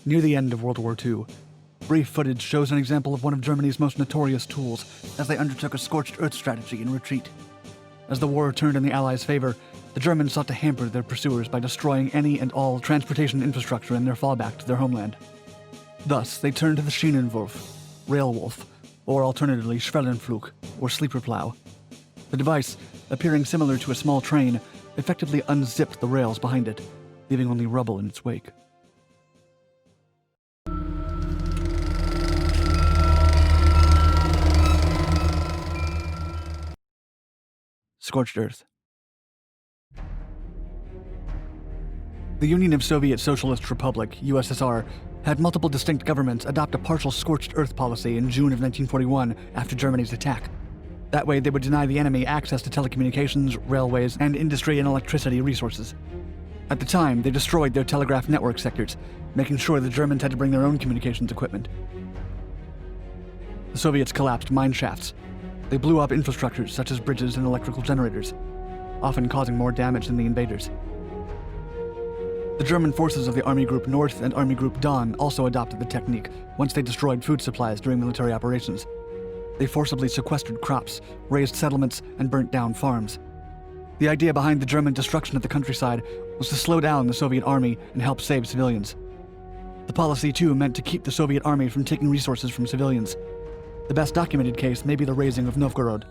near the end of World War II. Brief footage shows an example of one of Germany's most notorious tools as they undertook a scorched earth strategy in retreat. As the war turned in the Allies' favor, the Germans sought to hamper their pursuers by destroying any and all transportation infrastructure in their fallback to their homeland. Thus, they turned to the Schienenwolf, rail wolf, or alternatively Schwellenpflug, or Sleeper Plough. The device, appearing similar to a small train, effectively unzipped the rails behind it, leaving only rubble in its wake. Scorched Earth. The Union of Soviet Socialist Republic, USSR, had multiple distinct governments adopt a partial scorched earth policy in June of 1941 after Germany's attack. That way, they would deny the enemy access to telecommunications, railways, and industry and electricity resources. At the time, they destroyed their telegraph network sectors, making sure the Germans had to bring their own communications equipment. The Soviets collapsed mine shafts. They blew up infrastructures such as bridges and electrical generators, often causing more damage than the invaders. The German forces of the Army Group North and Army Group Don also adopted the technique once they destroyed food supplies during military operations. They forcibly sequestered crops, razed settlements, and burnt down farms. The idea behind the German destruction of the countryside was to slow down the Soviet army and help save civilians. The policy, too, meant to keep the Soviet army from taking resources from civilians. The best documented case may be the razing of Novgorod.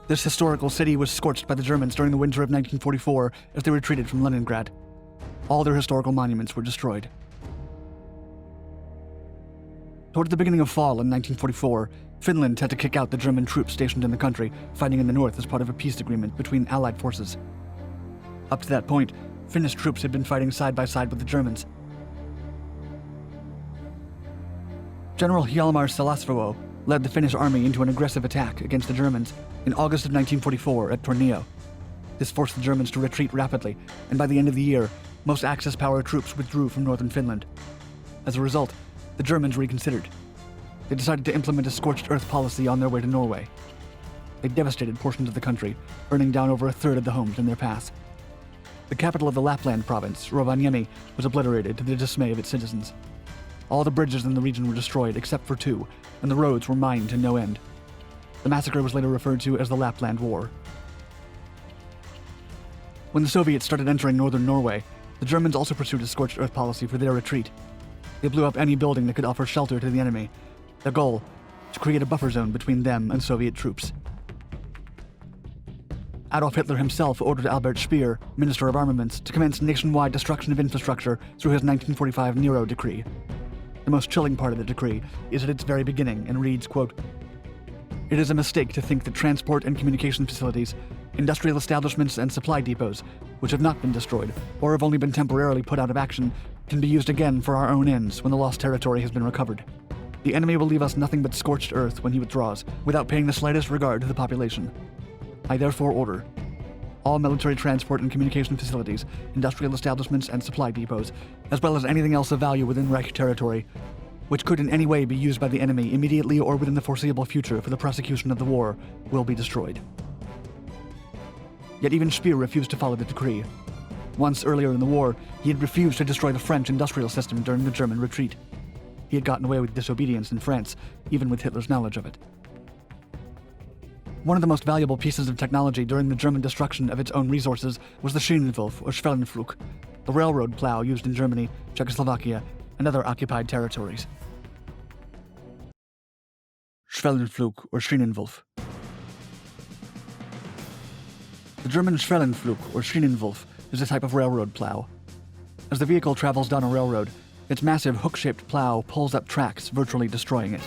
This historical city was scorched by the Germans during the winter of 1944 as they retreated from Leningrad. All their historical monuments were destroyed. Toward the beginning of fall in 1944, Finland had to kick out the German troops stationed in the country, fighting in the north as part of a peace agreement between Allied forces. Up to that point, Finnish troops had been fighting side by side with the Germans. General Hjalmar Salasvuo led the Finnish army into an aggressive attack against the Germans in August of 1944 at Tornio. This forced the Germans to retreat rapidly, and by the end of the year, most Axis power troops withdrew from northern Finland. As a result, the Germans reconsidered. They decided to implement a scorched earth policy on their way to Norway. They devastated portions of the country, burning down over a third of the homes in their path. The capital of the Lapland province, Rovaniemi, was obliterated to the dismay of its citizens. All the bridges in the region were destroyed except for 2, and the roads were mined to no end. The massacre was later referred to as the Lapland War. When the Soviets started entering northern Norway, the Germans also pursued a scorched earth policy for their retreat. They blew up any building that could offer shelter to the enemy. Their goal, to create a buffer zone between them and Soviet troops. Adolf Hitler himself ordered Albert Speer, Minister of Armaments, to commence nationwide destruction of infrastructure through his 1945 Nero decree. The most chilling part of the decree is at its very beginning and reads, quote, "It is a mistake to think that transport and communication facilities, industrial establishments and supply depots, which have not been destroyed or have only been temporarily put out of action, can be used again for our own ends when the lost territory has been recovered. The enemy will leave us nothing but scorched earth when he withdraws, without paying the slightest regard to the population. I therefore order all military transport and communication facilities, industrial establishments and supply depots, as well as anything else of value within Reich territory, which could in any way be used by the enemy immediately or within the foreseeable future for the prosecution of the war, will be destroyed." Yet even Speer refused to follow the decree. Once earlier in the war, he had refused to destroy the French industrial system during the German retreat. He had gotten away with disobedience in France, even with Hitler's knowledge of it. One of the most valuable pieces of technology during the German destruction of its own resources was the Schienenwolf, or Schwellenpflug, the railroad plow used in Germany, Czechoslovakia, and other occupied territories. Schwellenpflug, or Schienenwolf. The German Schwellenpflug, or Schienenwolf, is a type of railroad plow. As the vehicle travels down a railroad, its massive hook-shaped plow pulls up tracks, virtually destroying it.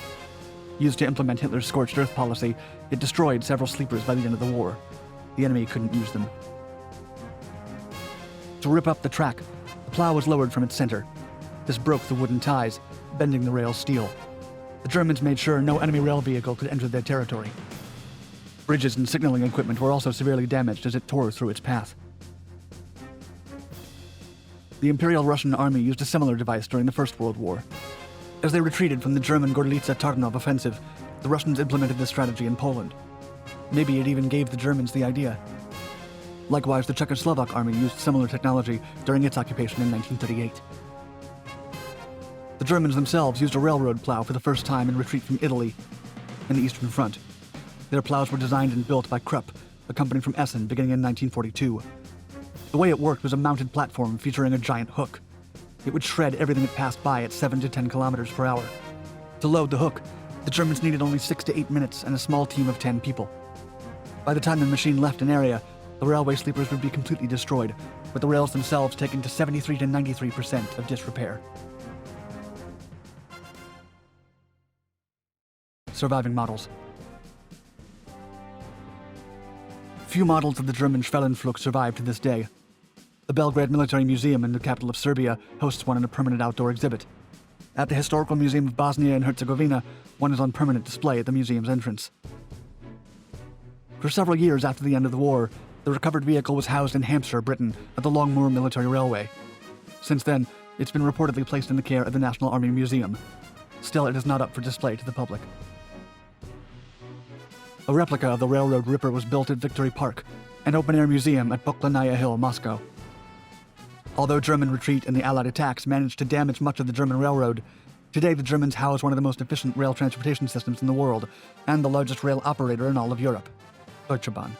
Used to implement Hitler's scorched earth policy, it destroyed several sleepers by the end of the war. The enemy couldn't use them. To rip up the track, the plow was lowered from its center. This broke the wooden ties, bending the rail's steel. The Germans made sure no enemy rail vehicle could enter their territory. Bridges and signaling equipment were also severely damaged as it tore through its path. The Imperial Russian Army used a similar device during the First World War. As they retreated from the German Gorlice-Tarnów offensive, the Russians implemented this strategy in Poland. Maybe it even gave the Germans the idea. Likewise, the Czechoslovak army used similar technology during its occupation in 1938. The Germans themselves used a railroad plow for the first time in retreat from Italy in the Eastern Front. Their plows were designed and built by Krupp, a company from Essen, beginning in 1942. The way it worked was a mounted platform featuring a giant hook. It would shred everything it passed by at 7 to 10 kilometers per hour. To load the hook, the Germans needed only 6 to 8 minutes and a small team of 10 people. By the time the machine left an area, the railway sleepers would be completely destroyed, with the rails themselves taken to 73 to 93% of disrepair. Surviving models. Few models of the German Schwellenpflug survive to this day. The Belgrade Military Museum in the capital of Serbia hosts one in a permanent outdoor exhibit. At the Historical Museum of Bosnia and Herzegovina, one is on permanent display at the museum's entrance. For several years after the end of the war, the recovered vehicle was housed in Hampshire, Britain, at the Longmoor Military Railway. Since then, it's been reportedly placed in the care of the National Army Museum. Still, it is not up for display to the public. A replica of the Railroad Ripper was built at Victory Park, an open-air museum at Poklanaya Hill, Moscow. Although German retreat and the Allied attacks managed to damage much of the German railroad, today the Germans house one of the most efficient rail transportation systems in the world and the largest rail operator in all of Europe, Deutsche Bahn.